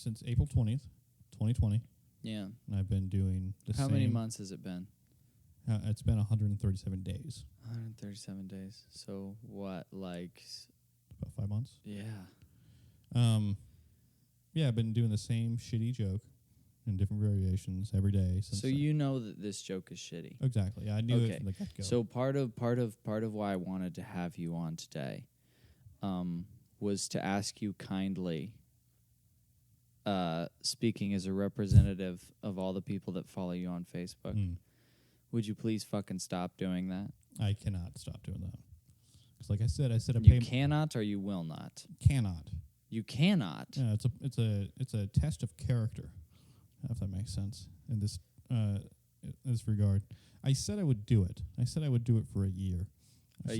since April 20th, 2020. Yeah. And I've been doing the same. How many months has it been? It's been 137 days. 137 days. So what, like... About 5 months. Yeah. Yeah, I've been doing the same shitty joke in different variations every day. So you know that this joke is shitty. Exactly. Yeah, I knew it from the get-go. So part of why I wanted to have you on today was to ask you kindly, speaking as a representative of all the people that follow you on Facebook, would you please fucking stop doing that? I cannot stop doing that. Because like I said I You cannot or you will not? Cannot. You cannot? Yeah, it's a test of character, if that makes sense, in this regard. I said I would do it. I said I would do it for a year. I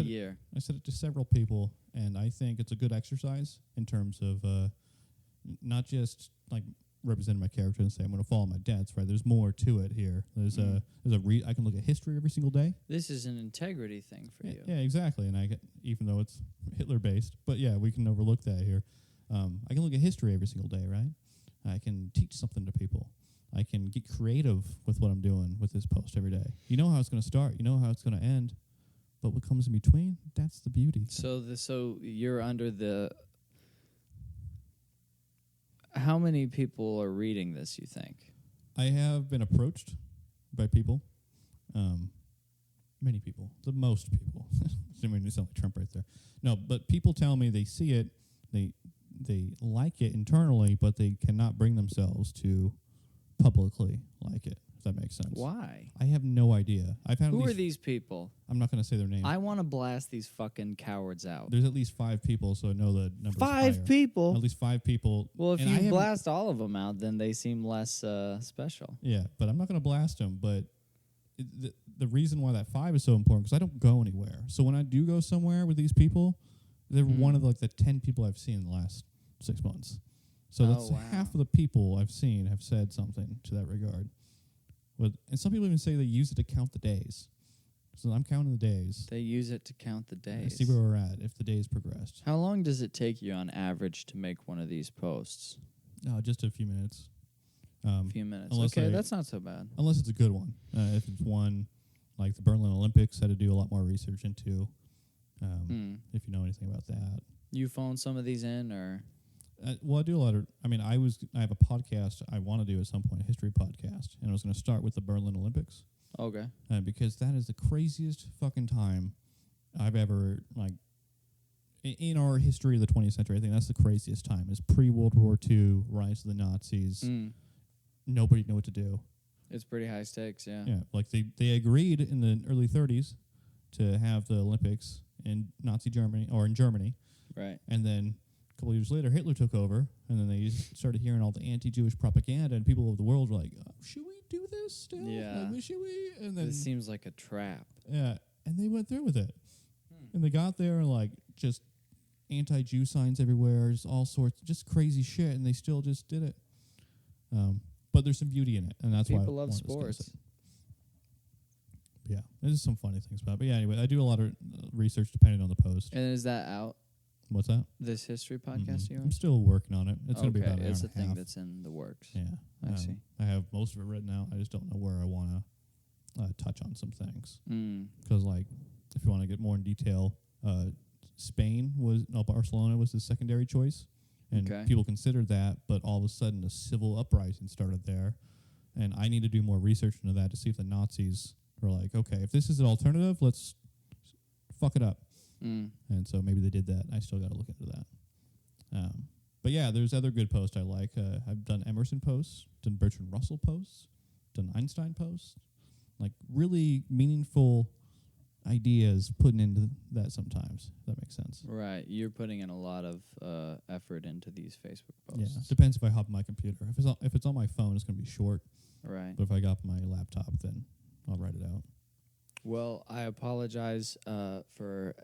said it to several people, and I think it's a good exercise in terms of not just like representing my character and say I'm going to follow my debts. Right? There's more to it here. I can look at history every single day. This is an integrity thing for you. Yeah, exactly. And even though it's Hitler based, but yeah, we can overlook that here. I can look at history every single day. Right? I can teach something to people. I can get creative with what I'm doing with this post every day. You know how it's going to start. You know how it's going to end. But what comes in between, that's the beauty. So you're under the... How many people are reading this, you think? I have been approached by people. Many people. The most people. Didn't mean to sound like Trump right there. No, but people tell me they see it, they like it internally, but they cannot bring themselves to publicly like it, if that makes sense. Why? I have no idea. Who are these people? I'm not going to say their names. I want to blast these fucking cowards out. There's at least 5 people, so I know the number. 5 people? At least 5 people. Well, if you blast all of them out, then they seem less special. Yeah, but I'm not going to blast them. But the reason why that 5 is so important, because I don't go anywhere. So when I do go somewhere with these people, they're one of the 10 people I've seen in the last 6 months. So that's half of the people I've seen have said something to that regard. And some people even say they use it to count the days. So I'm counting the days. They use it to count the days. See where we're at, if the days progressed. How long does it take you on average to make one of these posts? No, just a few minutes. A few minutes. Okay, that's not so bad. Unless it's a good one. If it's one like the Berlin Olympics, I had to do a lot more research into. If you know anything about that. You phone some of these in, or... Well, I do a lot of... I have a podcast I want to do at some point, a history podcast, and I was going to start with the Berlin Olympics. Okay. Because that is the craziest fucking time I've ever, in our history of the 20th century. I think that's the craziest time, is pre-World War II, rise of the Nazis. Nobody knew what to do. It's pretty high stakes, yeah. Yeah, they agreed in the early 30s to have the Olympics in Nazi Germany, or in Germany. Right. And then... a couple of years later, Hitler took over, and then they started hearing all the anti-Jewish propaganda, and people of the world were like, should we do this still? Yeah. Should we? And then, this seems like a trap. Yeah, and they went through with it. And they got there, and, just anti-Jew signs everywhere, just all sorts, just crazy shit, and they still just did it. But there's some beauty in it, and that's why people love sports. Yeah, there's some funny things about it. But yeah, anyway, I do a lot of research depending on the post. And is that out? What's that? This history podcast I'm still working on it. It's going to be about an hour it's a and a thing half. that's in the works. Yeah. I see. I have most of it written out. I just don't know where I want to touch on some things. Because, if you want to get more in detail, Barcelona was the secondary choice. And people considered that, but all of a sudden a civil uprising started there. And I need to do more research into that to see if the Nazis were like, okay, if this is an alternative, let's fuck it up. And so maybe they did that. I still got to look into that. But yeah, there's other good posts I like. I've done Emerson posts, done Bertrand Russell posts, done Einstein posts. Really meaningful ideas putting into that sometimes, if that makes sense. Right. You're putting in a lot of effort into these Facebook posts. Yeah. Depends if I hop on my computer. If it's on my phone, it's going to be short. Right. But if I got my laptop, then I'll write it out. Well, I apologize for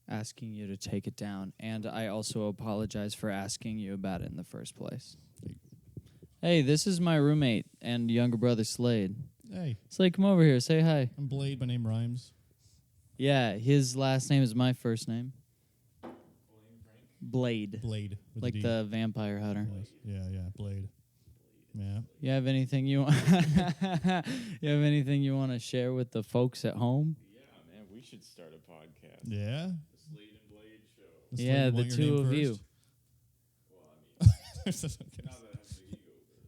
asking you to take it down, and I also apologize for asking you about it in the first place. Hey, this is my roommate and younger brother, Slade. Hey. Slade, come over here. Say hi. I'm Blade. My name rhymes. Yeah, his last name is my first name. Blade. Blade. Like the vampire hunter. Yes. Yeah, Blade. Yeah. You have anything you want? You have anything you want to share with the folks at home? Yeah, man, we should start a podcast. Yeah. The Slade and Blade show. Yeah, the two of you. Well, I mean, not that I have the ego.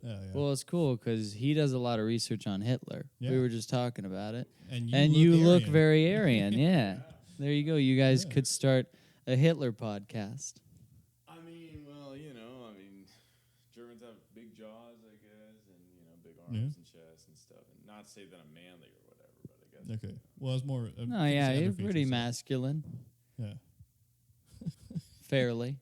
Yeah. Well, it's cool because he does a lot of research on Hitler. Yeah. We were just talking about it. And you look very Aryan. Yeah. There you go. You guys could start a Hitler podcast. I mean, well, Germans have big jaws, I guess, and, big arms and chest and stuff. And not to say that I'm manly or whatever, but I guess. Okay. Well, it's more. Oh, yeah, you're pretty masculine. Yeah. Fairly.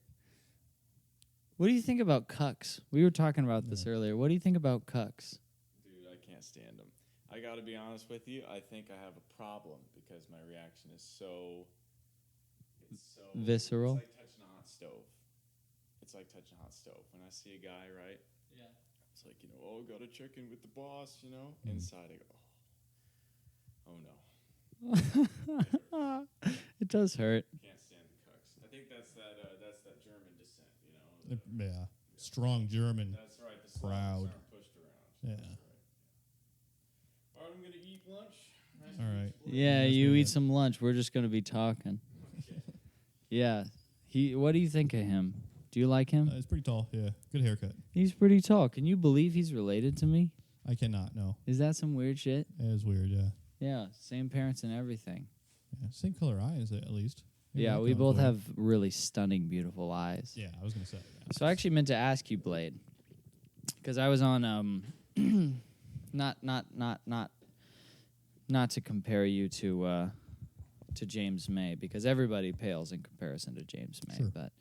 What do you think about cucks? We were talking about this earlier. What do you think about cucks? Dude, I can't stand them. I got to be honest with you. I think I have a problem because my reaction is so visceral. It's like touching a hot stove. It's like touching a hot stove. When I see a guy, right? Yeah. It's like, gotta check in with the boss, Inside I go, oh no. It does hurt. Can't stand the cucks. I think that's that German descent, Yeah. Strong German. That's right. The proud. aren't pushed around. Yeah. That's right. All right, I'm gonna eat lunch. Nice All right. Yeah, That's you pretty eat good. some lunch. We're just going to be talking. Yeah. What do you think of him? Do you like him? He's pretty tall. Yeah. Good haircut. He's pretty tall. Can you believe he's related to me? I cannot. No. Is that some weird shit? It is weird. Yeah. Yeah, same parents and everything. Yeah. Same color eyes at least. Yeah, we both have really stunning, beautiful eyes. Yeah, I was gonna say. Yeah. So I actually meant to ask you, Blade, because I was on not to compare you to James May, because everybody pales in comparison to James May. Sure. But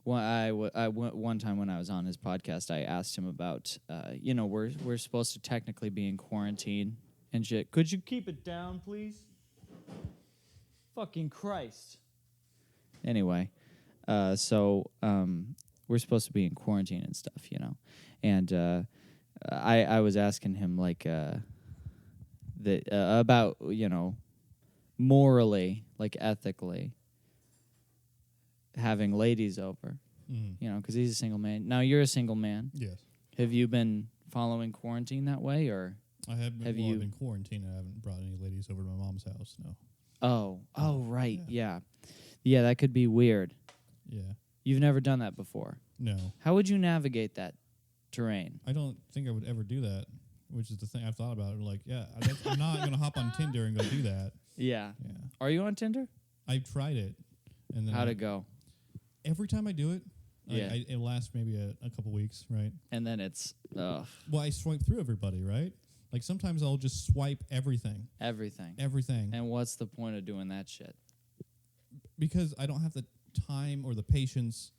one time when I was on his podcast, I asked him about we're supposed to technically be in quarantine and shit. Could you keep it down, please? Fucking Christ. Anyway, so we're supposed to be in quarantine and stuff, and I was asking him about morally, ethically, having ladies over, because he's a single man. Now you're a single man. Yes. Have you been following quarantine that way, or I have been. Have I've you- been quarantined. I haven't brought any ladies over to my mom's house. No. Oh, right, yeah, that could be weird. Yeah. You've never done that before. No. How would you navigate that terrain? I don't think I would ever do that, which is the thing I've thought about. I'm not going to hop on Tinder and go do that. Yeah. Yeah. Are you on Tinder? I've tried it. And then How'd it go? Every time I do it, Yeah. it lasts maybe a couple weeks, right? And then it's Well, I swipe through everybody, right? Like sometimes I'll just swipe everything. everything. Everything. And what's the point of doing that shit? Because I don't have the time or the patience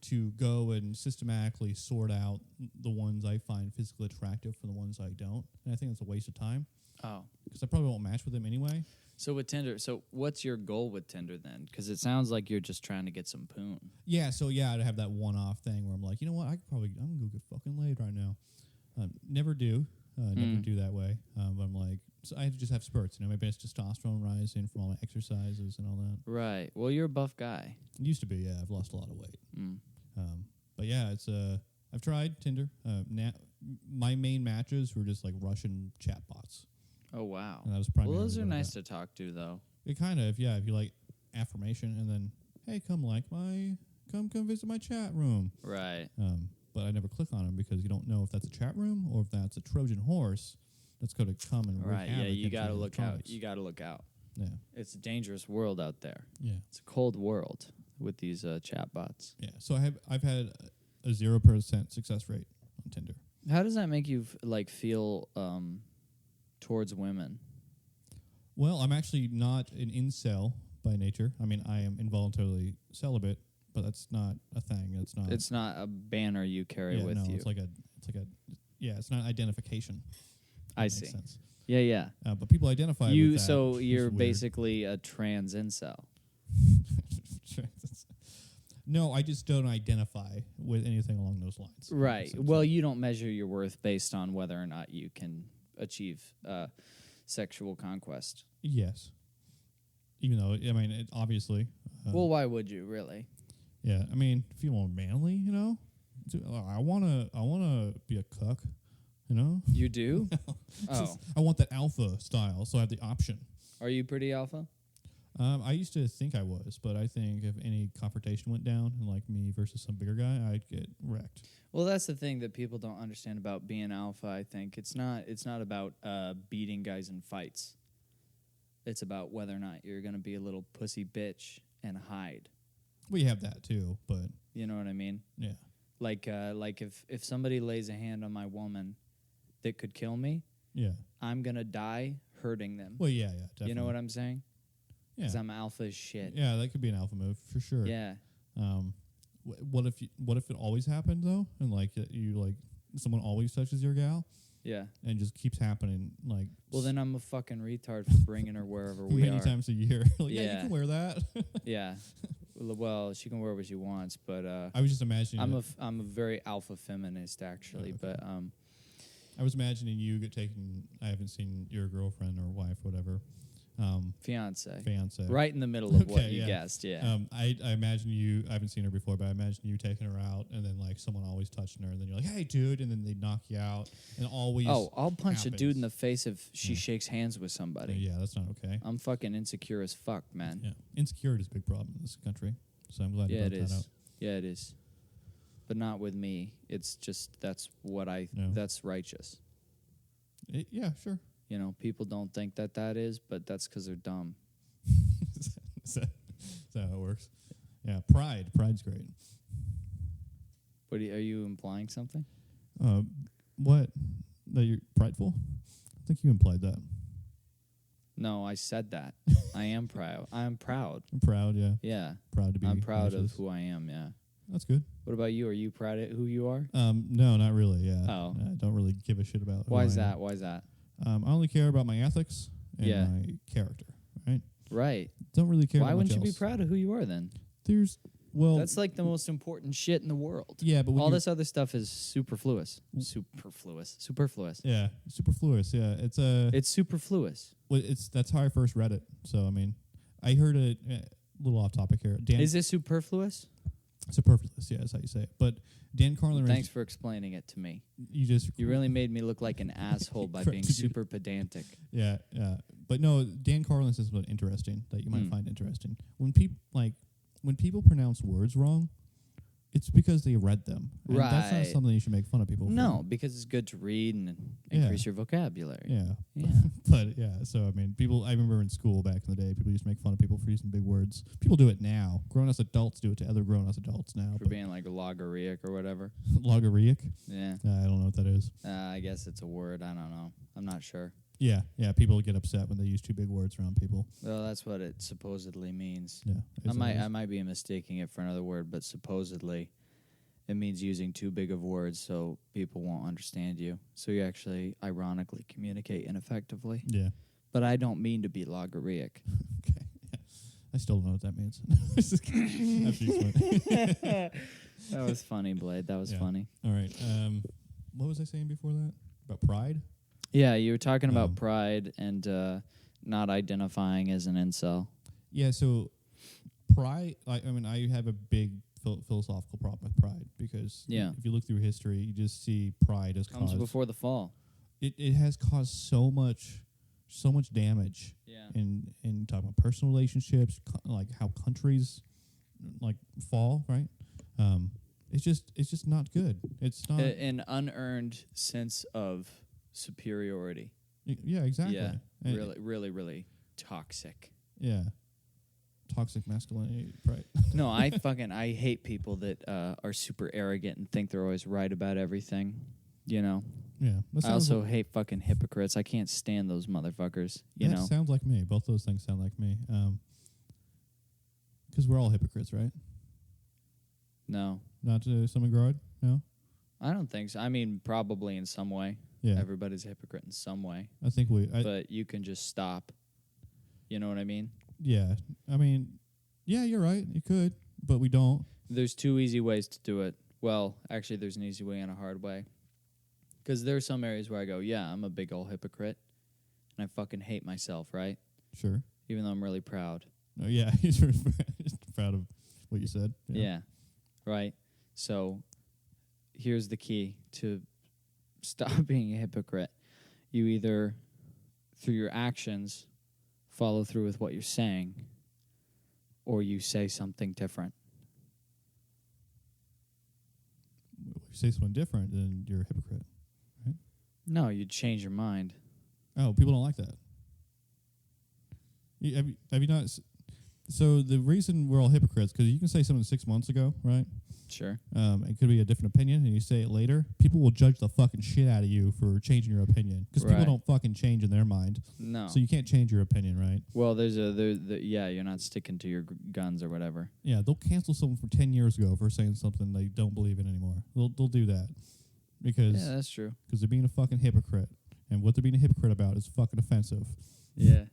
to go and systematically sort out the ones I find physically attractive from the ones I don't. And I think that's a waste of time Oh. because I probably won't match with them anyway. So with Tinder, what's your goal with Tinder then? Because it sounds like you're just trying to get some poon. Yeah, so I'd have that one-off thing where I'm like, you know what, I'm gonna go get fucking laid right now. Never do that way. But I'm like, so I just have spurts. Maybe it's testosterone rising from all my exercises and all that. Right. Well, you're a buff guy. It used to be, yeah. I've lost a lot of weight. Mm. But yeah, it's I've tried Tinder. My main matches were just like Russian chatbots. Oh, wow. And that was primarily Well, those are what I nice got. to talk to, though. It kind of, if you like affirmation and then, hey, come visit my chat room. Right. But I never click on them because you don't know if that's a chat room or if that's a Trojan horse that's going to come and wreak Right. Yeah, havoc you into got to your look out. electronics. You got to look out. Yeah. It's a dangerous world out there. Yeah. It's a cold world with these chatbots. Yeah. So I've had a 0% success rate on Tinder. How does that make you feel towards women? Well, I'm actually not an incel by nature. I mean, I am involuntarily celibate, but that's not a thing. It's not a banner you carry with you. It's not identification. I Makes see. sense. Yeah. But people identify with that. So which is you're weird. basically a trans incel. No, I just don't identify with anything along those lines. Right. So- Well, you don't measure your worth based on whether or not you can achieve sexual conquest. Yes. Even though, I mean, obviously. Well, why would you really? Yeah, I mean, feel more manly, you know. I wanna be a cuck, you know. You do? Oh, I want that alpha style, so I have the option. Are you pretty alpha? I used to think I was, but I think if any confrontation went down, and like me versus some bigger guy, I'd get wrecked. Well, that's the thing that people don't understand about being alpha. I think it's not about beating guys in fights. It's about whether or not you're gonna be a little pussy bitch and hide. We have that too, but You know what I mean? yeah, Like if somebody lays a hand on my woman that could kill me, yeah. I'm gonna die hurting them. Well, yeah, definitely. You know what I'm saying? Yeah, Because I'm alpha as shit. yeah. That could be an alpha move for sure. Yeah. What if it always happened though, and like you like someone always touches your gal, Yeah. and it just keeps happening like. Well, then I'm a fucking retard for bringing her wherever we many are. times a year. Like, yeah, you Yeah. can wear that. Yeah. Well, she can wear what she wants, but I was just imagining. I'm a very alpha feminist actually, okay. but I was imagining you get taken. I haven't seen your girlfriend or wife, whatever. fiance. Right in the middle of what Okay, you yeah. guessed. Yeah. I imagine you. I haven't seen her before, but I imagine you taking her out, and then like someone always touching her, and then you're like, "Hey, dude," and then they knock you out, and always. Oh, I'll punch a dude in happens. the face if she shakes hands with somebody. Yeah, that's not okay. I'm fucking insecure as fuck, man. Yeah, insecurity is a big problem in this country, so I'm glad you Yeah, brought it that is. up. Yeah, it is. But not with me. It's just that's what No. that's righteous. Yeah, sure. You know, people don't think that is, but that's because they're dumb. is that how it works? Yeah, pride's great. But are you implying something? What? That you're prideful? I think you implied that. No, I said that. I am proud. I'm proud. I'm proud, yeah. Yeah. Proud to be. I'm proud of righteous. who I am, yeah. That's good. What about you? Are you proud of who you are? No, not really. Yeah. Oh. I don't really give a shit about. Why who is I am. that? Why is that? I only care about my ethics and Yeah. my character. Right. Right. Don't really care. Why about wouldn't much you be else. proud of who you are then? That's Like the most important shit in the world. Yeah, but when all you- this other stuff is superfluous. Superfluous. Yeah, superfluous. Yeah, it's It's superfluous. that's how I first read it. So I mean, I heard a little off topic here. Is it superfluous? Superfluous, yeah, that's how you say it. But Dan Carlin, Thanks for explaining it to me. You really made me look like an asshole by being Corrected you. super pedantic. Yeah. But no, Dan Carlin says something interesting that you might find interesting. When people pronounce words wrong, it's because they read them. And that's not Right. something you should make fun of people for. No, because it's good to read and increase your vocabulary. Yeah. Yeah. But yeah, so I mean, I remember in school back in the day, people used to make fun of people for using big words. People do it now. Grown-ass adults do it to other grown-ass adults now. For being like a logaraic or whatever. Logaraic? Yeah. I don't know what that is. I guess it's a word. I don't know. I'm not sure. Yeah, people get upset when they use too big words around people. Well, that's what it supposedly means. Yeah. I might be mistaking it for another word, but supposedly it means using too big of words so people won't understand you. So you actually ironically communicate ineffectively. Yeah. But I don't mean to be logaraic. Okay. Yeah. I still don't know what that means. That was funny, Blade. That was funny. All right. What was I saying before that? About pride? Yeah, you were talking about pride and not identifying as an incel. Yeah, so pride, I have a big philosophical problem with pride because if you look through history, you just see pride as comes before the fall. It has caused so much damage in talking about personal relationships, like how countries like fall, right? It's just not good. It's not An unearned sense of superiority. Yeah, exactly. Yeah, And really, really, really toxic. Yeah. Toxic masculinity, right? No, I hate people that are super arrogant and think they're always right about everything. You know. Yeah. I also hate fucking hypocrites. I can't stand those motherfuckers. You know. Sounds like me. Both those things sound like me. Because we're all hypocrites, right? No. Not to some regard? No? I don't think so. I mean, probably in some way. Yeah. Everybody's a hypocrite in some way. I think but you can just stop. You know what I mean? Yeah. I mean, yeah, you're right. You could, but we don't. There's two easy ways to do it. Well, actually, there's an easy way and a hard way. Because there are some areas where I go, yeah, I'm a big old hypocrite. And I fucking hate myself, right? Sure. Even though I'm really proud. Oh, yeah, he's proud of what you said. Yeah, right. So here's the key to stop being a hypocrite. You either, through your actions, follow through with what you're saying, or you say something different. If you say something different, then you're a hypocrite, right? No, you'd change your mind. Oh, people don't like that. Have you not? So the reason we're all hypocrites, because you can say something 6 months ago, right? Sure. It could be a different opinion, and you say it later. People will judge the fucking shit out of you for changing your opinion, because people don't fucking change in their mind. No. So you can't change your opinion, right? Well, you're not sticking to your guns or whatever. Yeah, they'll cancel someone from 10 years ago for saying something they don't believe in anymore. They'll do that because that's true. Because they're being a fucking hypocrite, and what they're being a hypocrite about is fucking offensive. Yeah.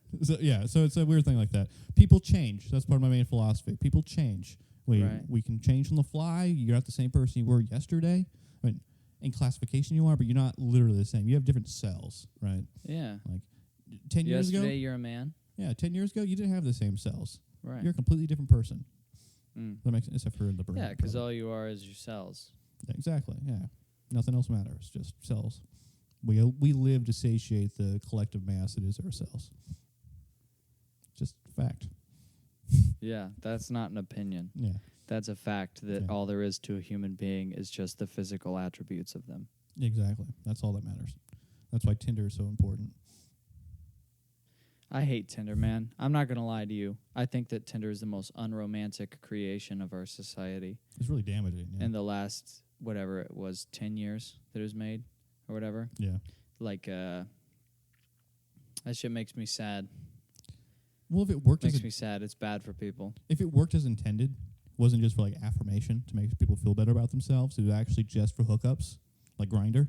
So it's a weird thing like that. People change. That's part of my main philosophy. People change. We can change on the fly. You're not the same person you were yesterday. I mean, in classification you are, but you're not literally the same. You have different cells, right? Yeah. Like 10 years ago. Yesterday you're a man. Yeah, 10 years ago you didn't have the same cells. Right. You're a completely different person. That makes sense, except for the brain. Yeah, because all you are is your cells. Yeah, exactly. Yeah, nothing else matters. Just cells. We live to satiate the collective mass that is our cells. Just fact. Yeah, that's not an opinion. Yeah. That's a fact that all there is to a human being is just the physical attributes of them. Exactly. That's all that matters. That's why Tinder is so important. I hate Tinder, man. I'm not going to lie to you. I think that Tinder is the most unromantic creation of our society. It's really damaging. Yeah. In the last, whatever it was, 10 years that it was made or whatever. Yeah. Like, that shit makes me sad. Well, if it worked makes me sad. It's bad for people. If it worked as intended, wasn't just for like affirmation to make people feel better about themselves, it was actually just for hookups, like Grindr,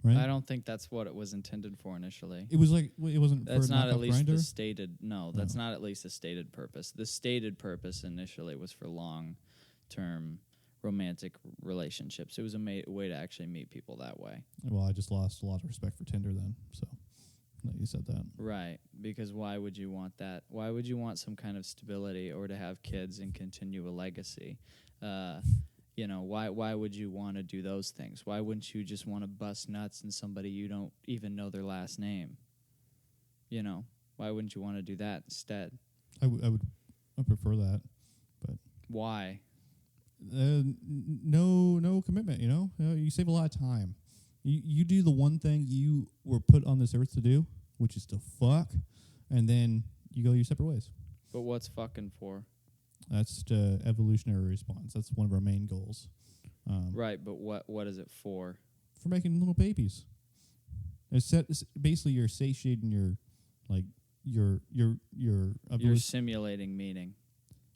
right? I don't think that's what it was intended for initially. It was like it wasn't. That's for not at least Grindr? the stated. No, that's not at least the stated purpose. The stated purpose initially was for long-term romantic relationships. It was a way to actually meet people that way. Well, I just lost a lot of respect for Tinder then. So. That you said that. Right, because why would you want that? Why would you want some kind of stability or to have kids and continue a legacy? Why would you want to do those things? Why wouldn't you just want to bust nuts in somebody you don't even know their last name? Why wouldn't you want to do that instead? I would prefer that, but why? No commitment. You save a lot of time. You do the one thing you were put on this earth to do, which is to fuck, and then you go your separate ways. But what's fucking for? That's the evolutionary response. That's one of our main goals. Right, but what is it for? For making little babies. Basically, you're satiating you're simulating meaning.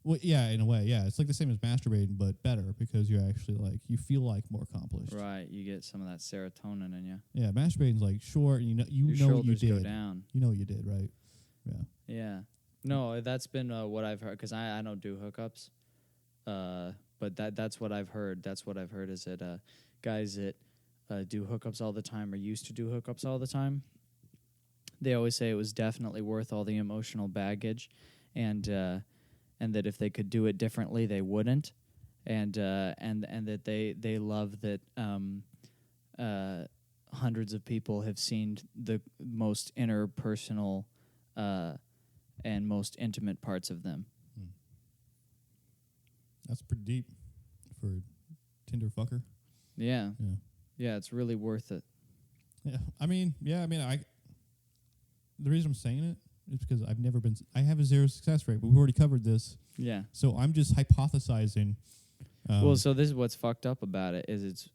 Well, yeah, in a way, yeah. It's like the same as masturbating, but better because you're actually you feel like more accomplished. Right, you get some of that serotonin in you. Yeah, masturbating's like short, and your know what you did. Go down. You know what you did, right? Yeah. Yeah. No, that's been what I've heard because I don't do hookups, but that's what I've heard. That's what I've heard is that guys that do hookups all the time or used to do hookups all the time, they always say it was definitely worth all the emotional baggage, and that if they could do it differently, they wouldn't, and that they love that hundreds of people have seen the most interpersonal and most intimate parts of them. That's pretty deep for a Tinder fucker. Yeah. Yeah, it's really worth it. Yeah, the reason I'm saying it is because I have a 0 success rate, but we've already covered this. Yeah. So I'm just hypothesizing. So this is what's fucked up about it is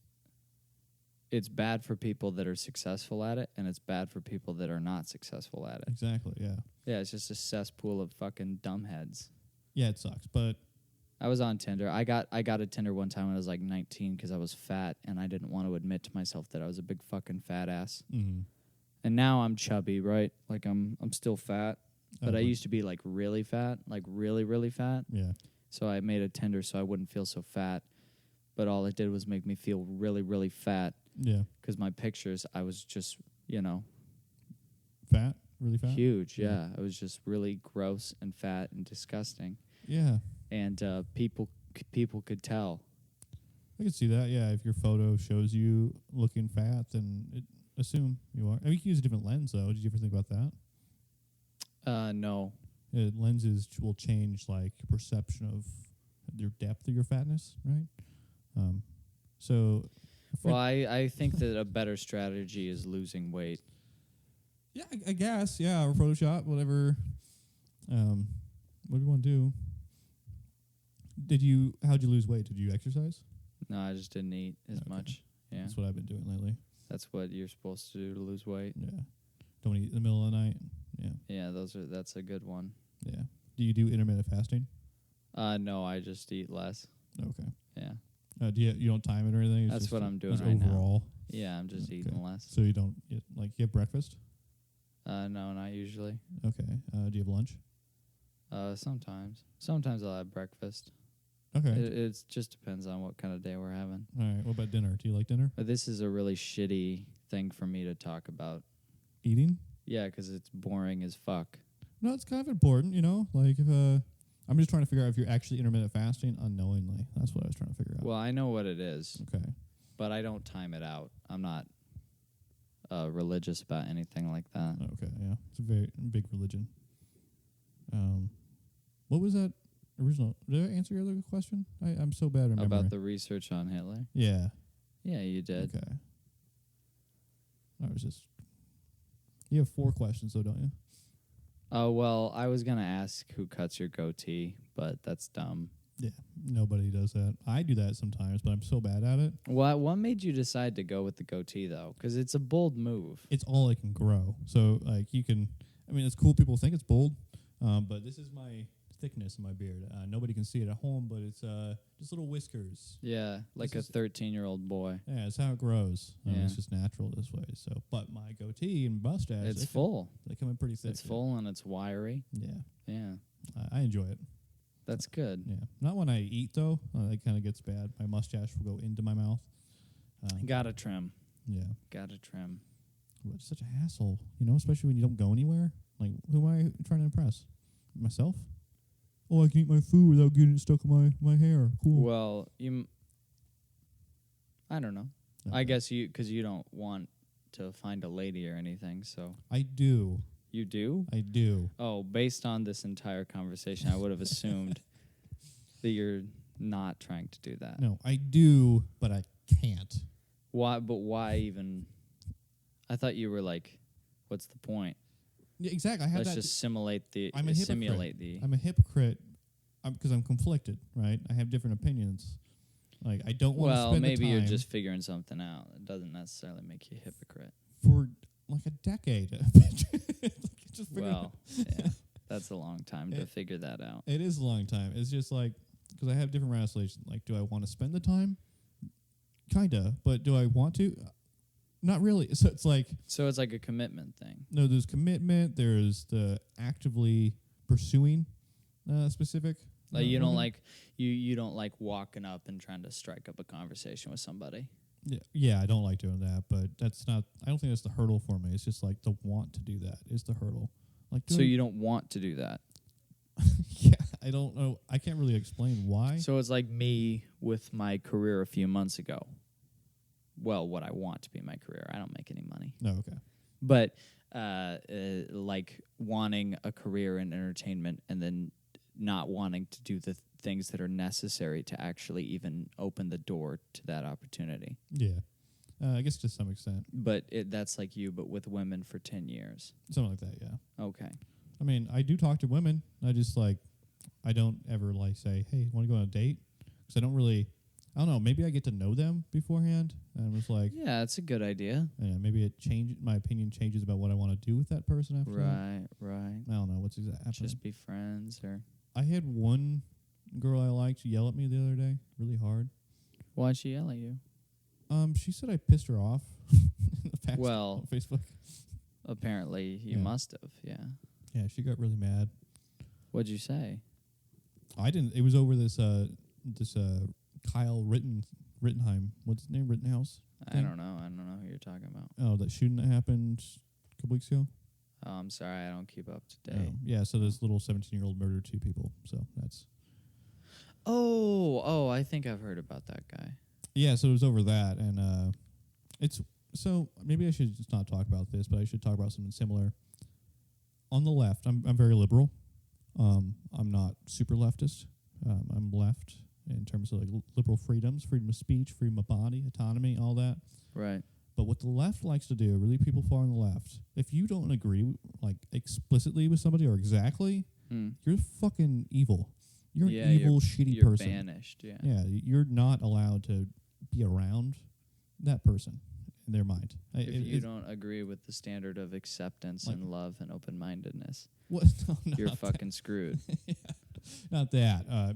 it's bad for people that are successful at it, and it's bad for people that are not successful at it. Exactly, yeah. Yeah, it's just a cesspool of fucking dumbheads. Yeah, it sucks, but I was on Tinder. I got a Tinder one time when I was like 19 because I was fat, and I didn't want to admit to myself that I was a big fucking fat ass. Mm-hmm. And now I'm chubby, right? Like I'm still fat, but I used to be like really fat, like really, really fat. Yeah. So I made a Tinder so I wouldn't feel so fat, but all it did was make me feel really, really fat. Yeah. Because my pictures, I was just, fat? really fat? Huge, yeah. It was just really gross and fat and disgusting. Yeah. And people could tell. I could see that, yeah. If your photo shows you looking fat, then assume you are. I mean, you can use a different lens, though. Did you ever think about that? No. Lenses will change, like, your perception of your depth of your fatness, right? Well, I think that a better strategy is losing weight. Yeah, I guess. Yeah, or Photoshop, whatever. Whatever you want to do. How'd you lose weight? Did you exercise? No, I just didn't eat as much. Yeah. That's what I've been doing lately. That's what you're supposed to do to lose weight. Yeah. Don't eat in the middle of the night. Yeah. Yeah, that's a good one. Yeah. Do you do intermittent fasting? No, I just eat less. Okay. Yeah. You don't time it or anything? That's what I'm doing right overall. now. Yeah, I'm just eating less. So you don't you have breakfast? No, not usually. Okay. Do you have lunch? Sometimes. Sometimes I'll have breakfast. Okay. It just depends on what kind of day we're having. All right. What about dinner? Do you like dinner? This is a really shitty thing for me to talk about. Eating? Yeah, because it's boring as fuck. No, it's kind of important, Like if I'm just trying to figure out if you're actually intermittent fasting unknowingly. That's what I was trying to figure out. Well, I know what it is. Okay. But I don't time it out. I'm not religious about anything like that. Okay, yeah. It's a very big religion. What was that original? Did I answer your other question? I'm so bad at remembering. About the research on Hitler? Yeah. Yeah, you did. Okay. You have 4 questions, though, don't you? Oh, well, I was going to ask who cuts your goatee, but that's dumb. Yeah, nobody does that. I do that sometimes, but I'm so bad at it. What made you decide to go with the goatee, though? Because it's a bold move. It's all I can grow. So, it's cool people think it's bold, but this is my thickness in my beard. Nobody can see it at home, but it's just little whiskers. Yeah, like a 13-year-old boy. Yeah, it's how it grows. Yeah. It's just natural this way. So, but my goatee and mustache, It's full. They come in pretty thick. It's full and it's wiry. Yeah. Yeah. I enjoy it. That's good. Yeah. Not when I eat, though. It kind of gets bad. My mustache will go into my mouth. Gotta trim. Yeah. Gotta trim. Well, it's such a hassle, especially when you don't go anywhere. Like, who am I trying to impress? Myself? Oh, I can eat my food without getting it stuck in my hair. Cool. Well, I don't know. Okay. I guess because you don't want to find a lady or anything, so. I do. You do? I do. Oh, based on this entire conversation, I would have assumed that you're not trying to do that. No, I do, but I can't. Why? But why even? I thought you were like, what's the point? Yeah, exactly. Let's just simulate the. I'm a simulate hypocrite. I'm a hypocrite because I'm conflicted, right? I have different opinions. Like, I don't want to spend the time. Well, maybe you're just figuring something out. It doesn't necessarily make you a hypocrite. For like a decade. Well, yeah, that's a long time to figure that out. It is a long time. It's just like, because I have different resolutions. Like, do I want to spend the time? Kinda. But do I want to? Not really. So it's like a commitment thing. No, there's commitment. There's the actively pursuing specific. Like you don't like you don't like walking up and trying to strike up a conversation with somebody. Yeah, I don't like doing that, but that's not. I don't think that's the hurdle for me. It's just like the want to do that is the hurdle. Like, so you don't want to do that? Yeah, I don't know. I can't really explain why. So it's like me with my career a few months ago. Well, what I want to be my career. I don't make any money. No, okay. But like wanting a career in entertainment and then not wanting to do the things that are necessary to actually even open the door to that opportunity. Yeah. I guess to some extent. But that's like you, but with women for 10 years. Something like that, yeah. Okay. I mean, I do talk to women. I just I don't ever say, hey, want to go on a date? Because I don't know, maybe I get to know them beforehand. And I'm just like. Yeah, that's a good idea. Yeah, maybe my opinion changes about what I want to do with that person after that. Right. I don't know what's exactly. Just be friends or. I had one girl I liked yell at me the other day really hard. Why'd she yell at you? She said I pissed her off. Well, on Facebook. Apparently you must have, yeah. Yeah, she got really mad. What'd you say? I didn't. It was over this Kyle Rittenheim. What's his name? Rittenhouse? I don't know who you're talking about. Oh, that shooting that happened a couple weeks ago. Oh, I'm sorry, I don't keep up to date. Yeah, so this little 17-year-old murdered 2 people. So that's... Oh, I think I've heard about that guy. Yeah, so it was over that, and it's... So maybe I should just not talk about this, but I should talk about something similar. On the left, I'm very liberal. I'm not super leftist. I'm left in terms of like liberal freedoms, freedom of speech, freedom of body, autonomy, all that. Right. But what the left likes to do, really people far on the left, if you don't agree like explicitly with somebody or exactly, you're fucking evil. You're an evil, shitty person. You're banished, yeah. Yeah, you're not allowed to be around that person in their mind. If you don't agree with the standard of acceptance and love and open-mindedness, what? No, you're fucking screwed. Yeah, not that.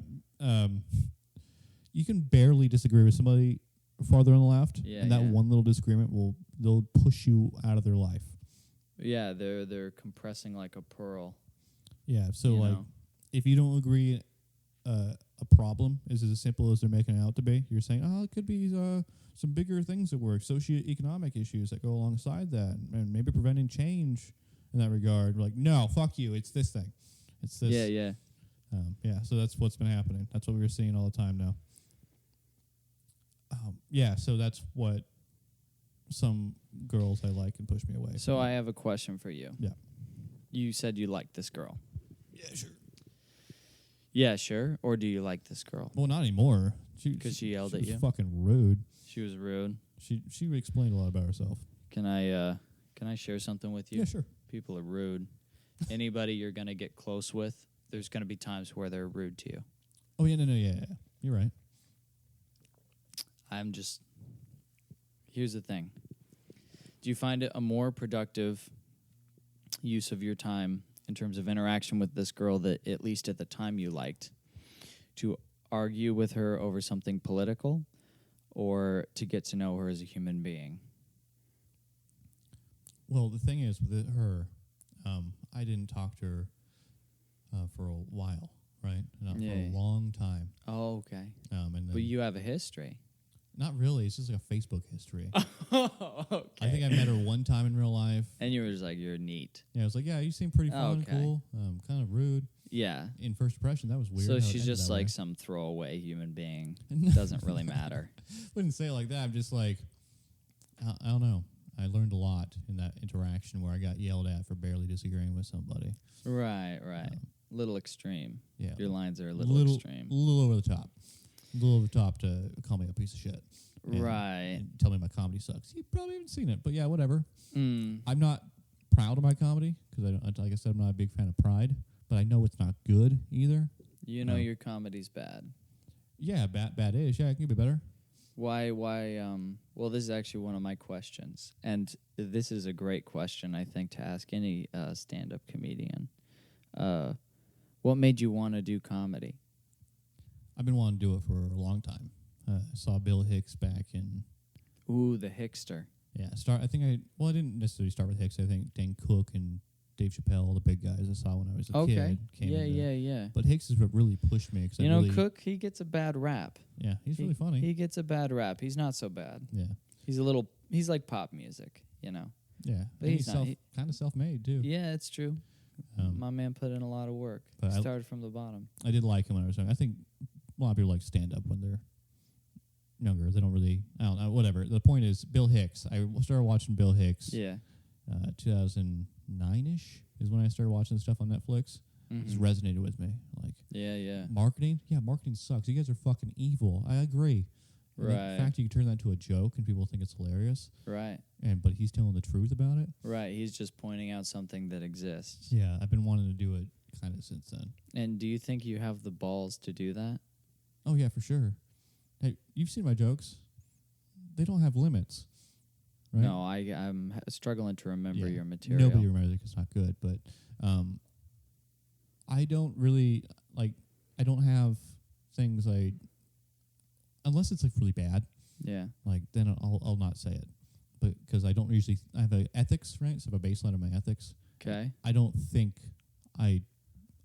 You can barely disagree with somebody farther on the left, and that one little disagreement they'll push you out of their life. Yeah, they're compressing like a pearl. Yeah, so if you don't agree, a problem is as simple as they're making it out to be. You're saying, it could be some bigger things at work, socioeconomic issues that go alongside that, and maybe preventing change in that regard. Like, no, fuck you. It's this thing. It's this. Yeah. So that's what's been happening. That's what we're seeing all the time now. So that's what some girls I like can push me away. So I have a question for you. Yeah. You said you liked this girl. Yeah, sure. Yeah, sure. Or do you like this girl? Well, not anymore. Because she yelled at you? Fucking rude. She was rude. She explained a lot about herself. Can I share something with you? Yeah, sure. People are rude. Anybody you're going to get close with, there's going to be times where they're rude to you. Oh, yeah, no, yeah. You're right. Here's the thing. Do you find it a more productive use of your time in terms of interaction with this girl that at least at the time you liked to argue with her over something political or to get to know her as a human being? Well, the thing is with her, I didn't talk to her for a while, right? Not for a long time. Oh, okay. And then but you have a history. Not really. It's just like a Facebook history. Okay. I think I met her one time in real life. And you were just like, you're neat. Yeah, I was like, yeah, you seem pretty fun and cool. Kind of rude. Yeah. In first impression, that was weird. So she's just like some throwaway human being. Doesn't really matter. Wouldn't say it like that. I'm just like, I don't know. I learned a lot in that interaction where I got yelled at for barely disagreeing with somebody. Right. Little extreme. Yeah. Your lines are a little extreme. A little over the top. A little over the top to call me a piece of shit. And tell me my comedy sucks. You probably haven't seen it, but yeah, whatever. I'm not proud of my comedy because like I said, I'm not a big fan of Pride, but I know it's not good either. You know your comedy's bad. Yeah, bad-ish. Yeah, it can be better. Why, well, this is actually one of my questions, and this is a great question, I think, to ask any stand-up comedian. What made you want to do comedy? I've been wanting to do it for a long time. I saw Bill Hicks back in... Ooh, the Hickster. Yeah, I didn't necessarily start with Hicks. I think Dan Cook and Dave Chappelle, the big guys I saw when I was a kid. Yeah. But Hicks is what really pushed me. Cook, he gets a bad rap. Yeah, he's really funny. He gets a bad rap. He's not so bad. Yeah. He's like pop music, Yeah. But he's kind of self-made, too. Yeah, it's true. My man put in a lot of work. Started from the bottom. I did like him when I was young. I think a lot of people like stand-up when they're younger. They don't really... I don't know, whatever. The point is, Bill Hicks. I started watching Bill Hicks. Yeah. 2009-ish is when I started watching stuff on Netflix. It just resonated with me. Like, marketing? Yeah, marketing sucks. You guys are fucking evil. I agree. Right. The fact you can turn that into a joke and people think it's hilarious. Right. But he's telling the truth about it. Right. He's just pointing out something that exists. Yeah, I've been wanting to do it kind of since then. And do you think you have the balls to do that? Oh, yeah, for sure. Hey, you've seen my jokes. They don't have limits. Right? No, I'm struggling to remember your material. Nobody remembers it because it's not good. But I don't really, I don't have things unless it's really bad. Yeah. Then I'll not say it. But because I don't usually, I have ethics, right? So I have a baseline of my ethics. Okay. I don't think I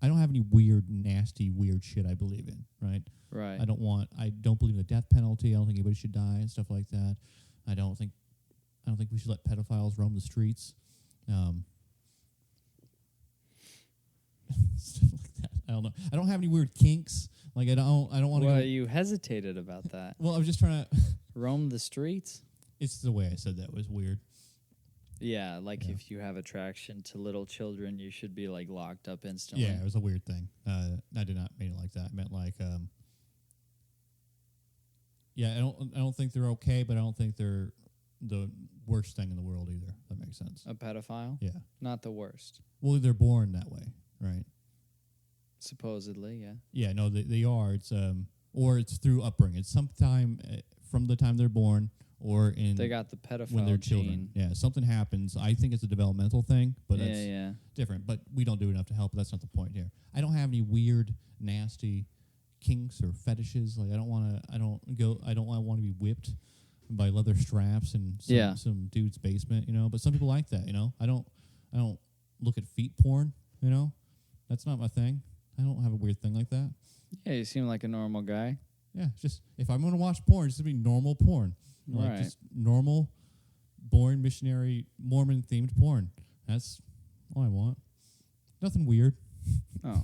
don't have any nasty, weird shit I believe in, right? Right. I don't believe in the death penalty. I don't think anybody should die and stuff like that. I don't think we should let pedophiles roam the streets. stuff like that. I don't know. I don't have any weird kinks. Like I don't want to. Well, you hesitated about that. Well, I was just trying to roam the streets. It's the way I said that was weird. Yeah, like if you have attraction to little children, you should be like locked up instantly. Yeah, it was a weird thing. I did not mean it like that. I meant like, yeah, I don't think they're okay, but I don't think they're the worst thing in the world either. If that makes sense. A pedophile? Yeah. Not the worst. Well, they're born that way, right? Supposedly, yeah. Yeah, no, they are. It's or it's through upbringing. It's sometime from the time they're born. Or they got the pedophile when they're gene. children. Yeah, something happens. I think it's a developmental thing, but that's yeah. different. But we don't do enough to help. That's not the point here. I don't have any weird, nasty kinks or fetishes. Like I don't want to be whipped by leather straps in some dude's basement. But some people like that. I don't look at feet porn. That's not my thing. I don't have a weird thing like that. Yeah, you seem like a normal guy. Yeah, just if I'm going to watch porn, it's going to be normal porn. Like just normal, boring missionary Mormon themed porn. That's all I want. Nothing weird. Oh.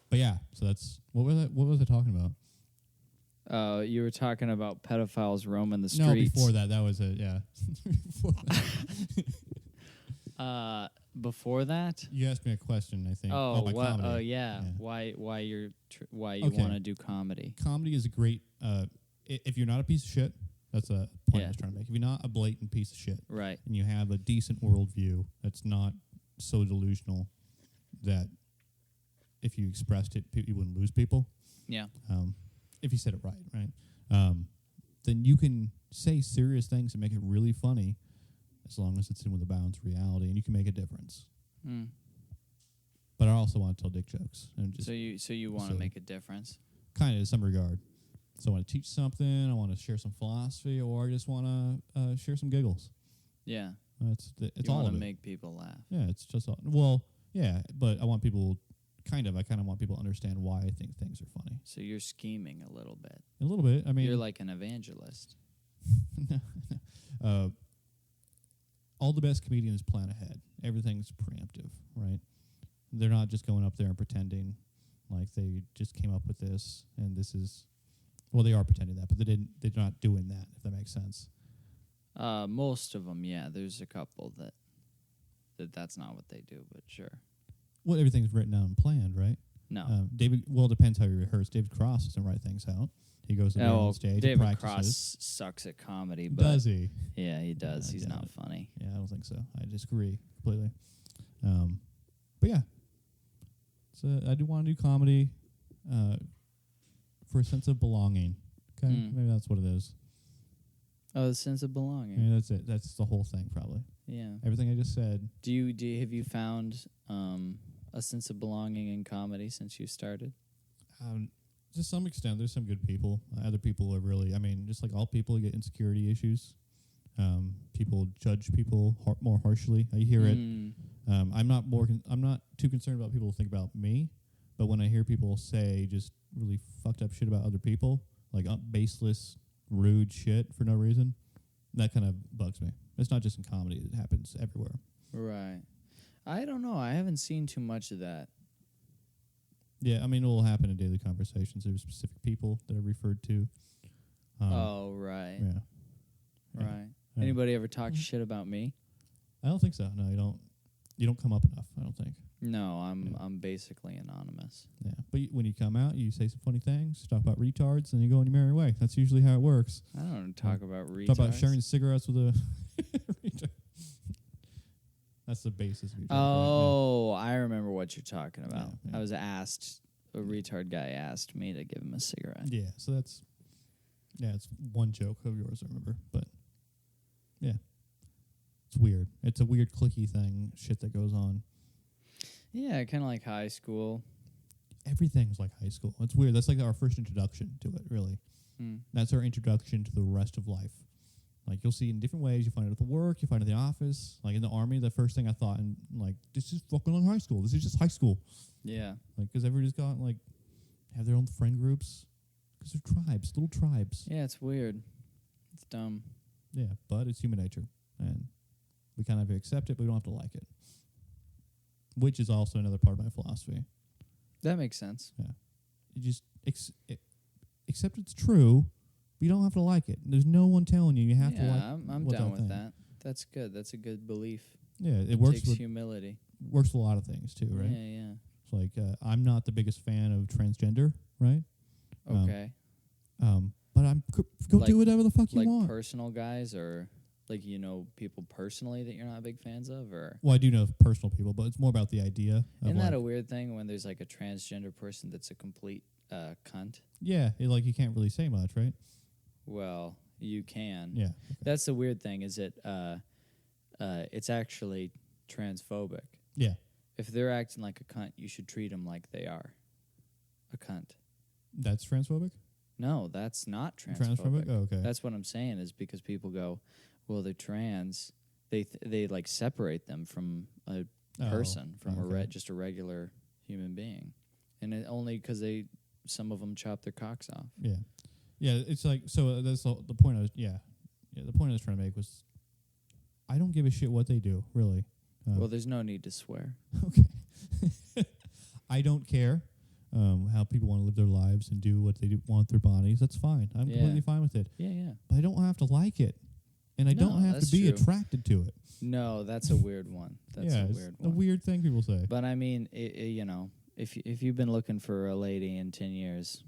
But yeah, so that's what was I talking about? You were talking about pedophiles roaming the streets. No, before that was it. Yeah. Before that, you asked me a question. I think. Oh, what? Comedy. Oh, yeah. Why you want to do comedy? Comedy is a great. If you're not a piece of shit, that's a point I was trying to make. If you're not a blatant piece of shit, right, and you have a decent worldview that's not so delusional that if you expressed it, you wouldn't lose people. Yeah. If you said it right, then you can say serious things and make it really funny. As long as it's in with the bounds of reality, and you can make a difference. Mm. But I also want to tell dick jokes. And just so you want to make a difference? Kind of in some regard. So I want to teach something, I want to share some philosophy, or I just want to share some giggles. Yeah. It's you all want of to it. make people laugh. Yeah, it's just all... Well, yeah, but I want people... I kind of want people to understand why I think things are funny. So you're scheming a little bit. A little bit. I mean... You're like an evangelist. All the best comedians plan ahead. Everything's preemptive, right? They're not just going up there and pretending like they just came up with this and this is... Well, they are pretending that, but they're not doing that, if that makes sense. Most of them, yeah. There's a couple that's not what they do, but sure. Well, everything's written out and planned, right? No. It depends how you rehearse. David Cross doesn't write things out. He goes on stage and practices. David Cross sucks at comedy. But does he? Yeah, he does. He's not funny. Yeah, I don't think so. I disagree completely. But yeah. So I do want to do comedy for a sense of belonging. Okay? Maybe that's what it is. Oh, the sense of belonging. Yeah, that's it. That's the whole thing, probably. Yeah. Everything I just said. Have you found a sense of belonging in comedy since you started? To some extent, there's some good people. Other people are really, just like all people, get insecurity issues. People judge people more harshly. I hear it. I'm not too concerned about people think about me, but when I hear people say just really fucked up shit about other people, like baseless, rude shit for no reason, that kind of bugs me. It's not just in comedy; it happens everywhere. Right. I don't know. I haven't seen too much of that. Yeah, it will happen in daily conversations. There's specific people that are referred to. Right. Yeah. Right. Yeah. Anybody ever talk shit about me? I don't think so. No, you don't. You don't come up enough, I don't think. No, I'm basically anonymous. Yeah, but when you come out, you say some funny things, talk about retards, and you go on your merry way. That's usually how it works. I don't talk about retards. Talk about sharing cigarettes with a retard. That's the basis of your joke. Oh, right? I remember what you're talking about. Yeah. I was asked, a retard guy asked me to give him a cigarette. Yeah, so it's one joke of yours, I remember. But, yeah, it's weird. It's a weird cliquey thing, shit that goes on. Yeah, kind of like high school. Everything's like high school. It's weird. That's like our first introduction to it, really. That's our introduction to the rest of life. Like, you'll see in different ways. You find it at the work. You find it at the office. Like, in the Army, the first thing I thought, and like, this is fucking like high school. This is just high school. Yeah. Like, because everybody's got, like, have their own friend groups. Because they're tribes, little tribes. Yeah, it's weird. It's dumb. Yeah, but it's human nature. And We kind of accept it, but we don't have to like it. Which is also another part of my philosophy. That makes sense. Yeah. You just accept it's true. But you don't have to like it. There's no one telling you have to like it. I'm down with that. That's good. That's a good belief. Yeah, it works takes with humility. Works with a lot of things too, right? Yeah. It's like I'm not the biggest fan of transgender, right? Okay. But go do whatever the fuck you want. Like personal guys, or like people personally that you're not big fans of, or. Well, I do know personal people, but it's more about the idea. Isn't that a weird thing when there's like a transgender person that's a complete cunt? Yeah, you can't really say much, right? Well, you can. Yeah. Okay. That's the weird thing. Is it? It's actually transphobic. Yeah. If they're acting like a cunt, you should treat them like they are a cunt. That's transphobic? No, that's not transphobic. Oh, okay. That's what I'm saying is because people go, well, they're trans. They like separate them from a person, from just a regular human being, and only because some of them chop their cocks off. Yeah, yeah. It's like so. That's the point. The point I was trying to make was, I don't give a shit what they do, really. Well, there's no need to swear. Okay. I don't care how people want to live their lives and do what they want with their bodies. That's fine. I'm completely fine with it. Yeah. But I don't have to like it. And I don't have to be attracted to it. No, that's a weird one. That's a weird one. A weird thing people say. But I mean, if you've been looking for a lady in 10 years,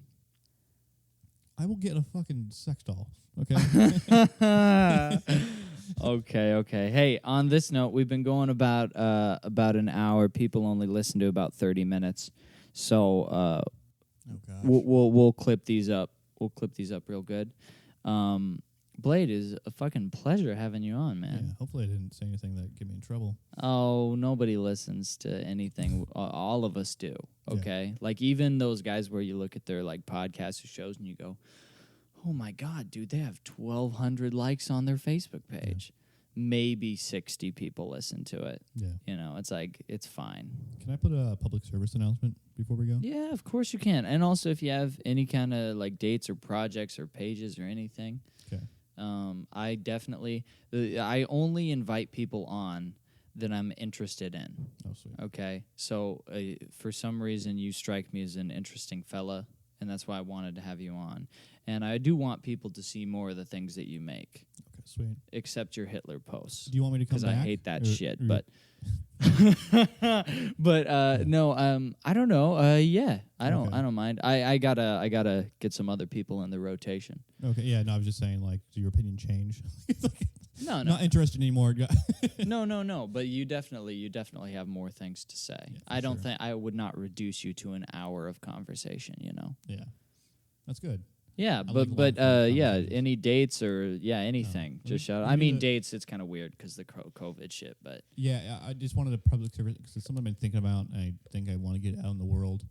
I will get a fucking sex doll. Okay. Okay. Hey, on this note, we've been going about an hour. People only listen to about 30 minutes, so we'll clip these up. We'll clip these up real good. Blade, is a fucking pleasure having you on, man. Yeah, hopefully I didn't say anything that get me in trouble. Oh, nobody listens to anything. All of us do. Okay, yeah. Like even those guys where you look at their like podcasts or shows and you go, oh my God, dude, they have 1,200 likes on their Facebook page. Yeah. Maybe 60 people listen to it. Yeah. It's like, it's fine. Can I put a public service announcement before we go? Yeah, of course you can. And also if you have any kind of like dates or projects or pages or anything. Okay. I only invite people on that I'm interested in. Oh, sweet. Okay. So for some reason you strike me as an interesting fella, and that's why I wanted to have you on. And I do want people to see more of the things that you make. Okay, sweet. Except your Hitler posts. Do you want me to come back? Because I hate that shit. But no. I don't know. Yeah, I don't mind. I gotta get some other people in the rotation. Okay. Yeah. No, I was just saying, like, do your opinion change? No. Not interested anymore. No. But you definitely have more things to say. Yeah, I don't think I would not reduce you to an hour of conversation. Yeah, that's good. Yeah, but any dates or anything, just shout out. I mean, dates, it's kind of weird because the COVID shit, but yeah, I just wanted a public service because it's something I've been thinking about, and I think I want to get out in the world.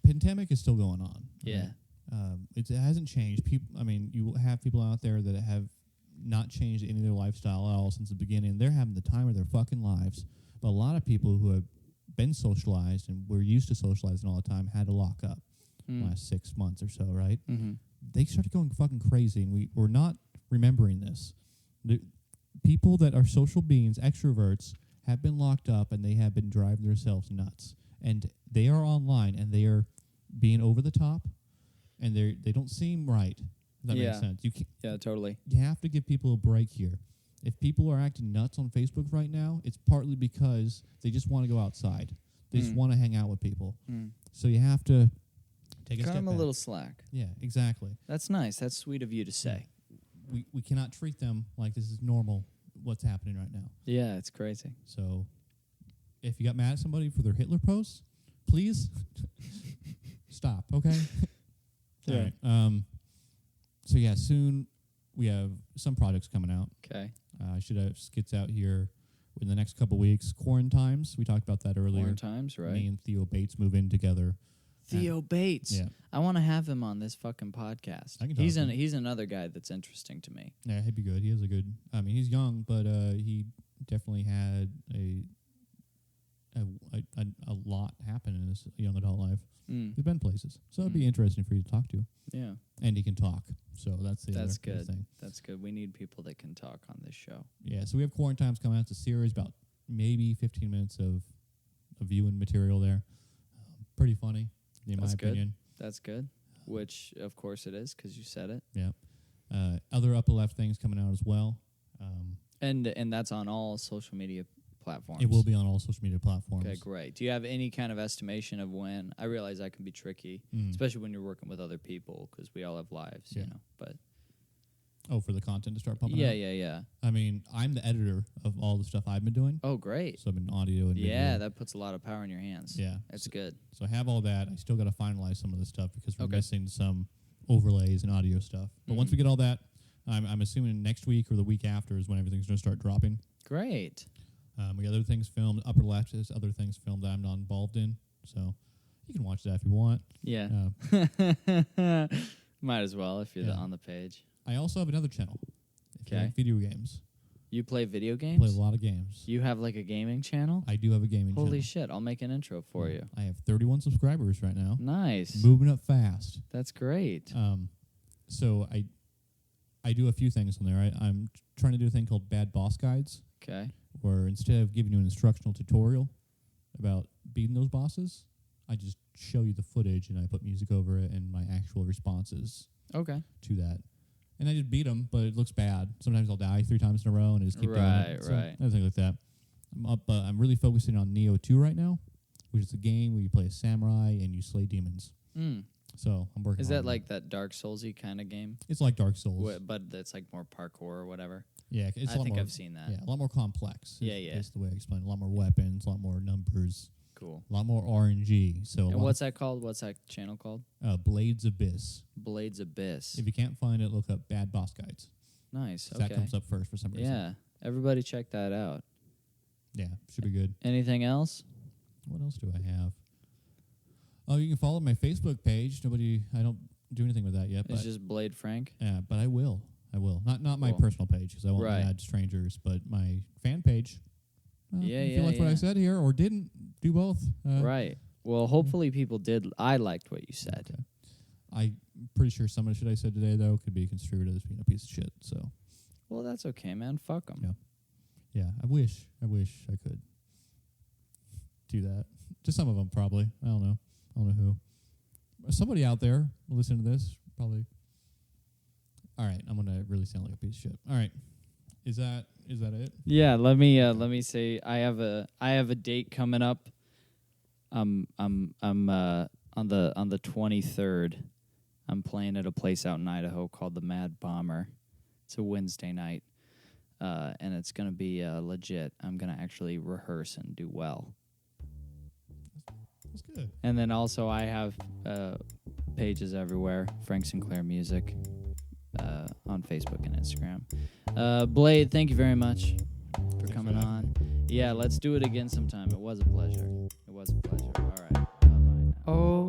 Pandemic is still going on. Yeah, right? It hasn't changed. You have people out there that have not changed any of their lifestyle at all since the beginning. They're having the time of their fucking lives. But a lot of people who have been socialized and were used to socializing all the time had to lock up. Last 6 months or so, right? Mm-hmm. They started going fucking crazy, and we're not remembering this. The people that are social beings, extroverts, have been locked up, and they have been driving themselves nuts. And they are online, and they are being over the top, and they don't seem right. If that makes sense. Yeah, totally. You have to give people a break here. If people are acting nuts on Facebook right now, it's partly because they just want to go outside. They just want to hang out with people. So you have to cut them a little slack. Yeah, exactly. That's nice. That's sweet of you to say. We cannot treat them like this is normal, what's happening right now. Yeah, it's crazy. So if you got mad at somebody for their Hitler posts, please stop, okay? Yeah. All right. So, yeah, soon we have some projects coming out. Okay. I should have skits out here in the next couple weeks. Quarantimes, we talked about that earlier. Quarantimes, right. Me and Theo Bates move in together. Theo Bates. Yeah. I want to have him on this fucking podcast. He's another guy that's interesting to me. Yeah, he'd be good. He has a good... he's young, but he definitely had a lot happen in this young adult life. Mm. We've been places, so it'd be interesting for you to talk to. Yeah. And he can talk, so that's the other good. thing. That's good. We need people that can talk on this show. Yeah, so we have Quarantimes coming out. It's a series about maybe 15 minutes of viewing material there. Pretty funny, in my opinion. That's good. Which, of course, it is because you said it. Yeah. Other upper left things coming out as well. And that's on all social media platforms. It will be on all social media platforms. Okay, great. Do you have any kind of estimation of when? I realize that can be tricky, especially when you're working with other people because we all have lives, you know. But for the content to start pumping out? Yeah. I mean, I'm the editor of all the stuff I've been doing. Oh, great. So I've been audio and video. Yeah, that puts a lot of power in your hands. Yeah. That's good. So I have all that. I still got to finalize some of the stuff because we're missing some overlays and audio stuff. But once we get all that, I'm assuming next week or the week after is when everything's going to start dropping. Great. We got other things filmed. Upper left is other things filmed that I'm not involved in. So you can watch that if you want. Yeah. Might as well if you're on the page. I also have another channel. If you like video games. You play video games? Play a lot of games. You have like a gaming channel? I do have a gaming channel. Holy shit, I'll make an intro for you. I have 31 subscribers right now. Nice. Moving up fast. That's great. So I do a few things on there. I'm trying to do a thing called Bad Boss Guides. Okay. Where instead of giving you an instructional tutorial about beating those bosses, I just show you the footage and I put music over it and my actual responses to that. And I just beat them, but it looks bad. Sometimes I'll die 3 times in a row and I just keep doing it. Right. Things like that. I'm really focusing on Neo 2 right now, which is a game where you play a samurai and you slay demons. So I'm working on it. Is that like that Dark Souls-y kind of game? It's like Dark Souls. But it's like more parkour or whatever? Yeah, I think I've seen that. Yeah, a lot more complex. Is the way I explain it. A lot more weapons, a lot more numbers. Cool. A lot more RNG. So and what's that called? What's that channel called? Blades Abyss. Blades Abyss. If you can't find it, look up Bad Boss Guides. Nice. That comes up first for some reason. Yeah. Everybody check that out. Yeah, should be good. Anything else? What else do I have? Oh, you can follow my Facebook page. I don't do anything with that yet. It's just Blade Frank? Yeah, but I will. Not my personal page because I won't add strangers, but my fan page. If you liked what I said here or didn't, do both. Right. Well, hopefully people did. I liked what you said. Okay. I'm pretty sure some of the shit I said today, though, could be construed as being a piece of shit. So. Well, that's okay, man. Fuck them. Yeah. I wish I could do that. Just some of them, probably. I don't know who. Somebody out there listening to this, probably. All right, I'm gonna really sound like a piece of shit. All right, is that it? Yeah, let me say I have a date coming up. I'm on the 23rd. I'm playing at a place out in Idaho called the Mad Bomber. It's a Wednesday night, and it's gonna be legit. I'm gonna actually rehearse and do well. That's good. And then also I have pages everywhere. Frank Sinclair Music. On Facebook and Instagram. Blade, thank you very much for coming on. Yeah, let's do it again sometime. It was a pleasure. All right. Bye-bye now. Oh,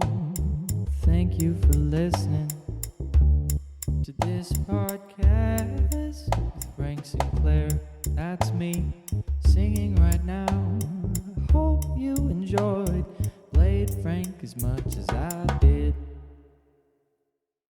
thank you for listening.